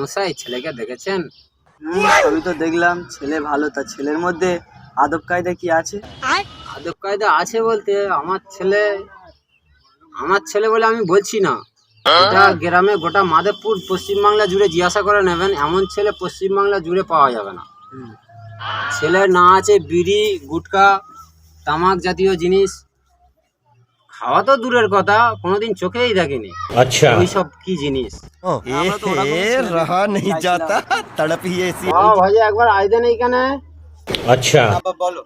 মশাই ছেলেকে দেখেছেন? আমি তো দেখলাম ছেলে ভালো, তা ছেলের মধ্যে আদব কায়দা কি আছে? আদব কায়দা আছে বলতে আমার ছেলে বলে আমি বলছি না, এটা গ্রামে গোটা মাধবপুর পশ্চিমবাংলা জুড়ে জিজ্ঞাসা করে নেবেন, এমন ছেলে পশ্চিমবাংলা জুড়ে পাওয়া যাবে না। ছেলের না আছে বিড়ি গুটকা তামাক জাতীয় জিনিস, খাওয়া তো দূরের কথা, কোনোদিন চোখেই দেখেনি। আচ্ছা, ওইসব কি জিনিস? रहा नहीं जाता, तड़प ही ऐसी। ভাই একবার আইদেন এইখানে। अच्छा, বলো।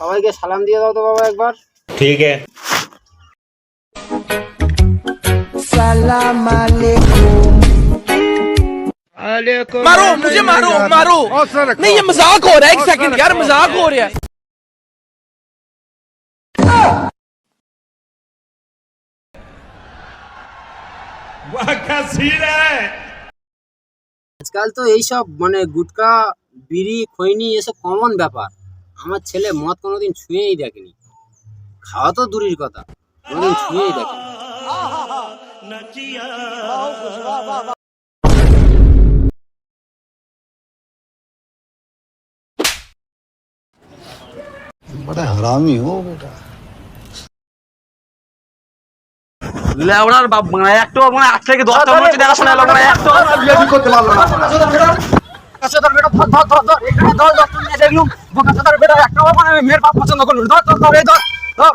সবাইকে সালাম দিয়ে দাও তো বাবা একবার। ठीक है। सलाम अलैकुम। मारो मुझे, मारो मारो। नहीं ये मजाक हो रहा है, एक सेकंड यार, मजाक हो रहा है। আজকাল তো এইসব মানে গুটকা বিড়ি খৈনি এসব কমন ব্যাপার। আমার ছেলে মদ কোনোদিন ছুঁয়েই দেখেনি, খাওয়া তো দূরের কথা, কোনোদিন ছুঁয়েই দেখেনি। बड़ा हरामी हो बेटा। লেওড়ার বাপ মানে একটু মানে 8 থেকে 10টা মধ্যে দেখাশোনা এলো মানে একটু বিয়ে করতে পারলো না। কাছে ধর বেটা, ধর এখানে ধর তুমি দেখলুম বোকা ধর বেটা, একটা মানে মেয়ের বাপ পছন্দ করলুম, ধর এই ধর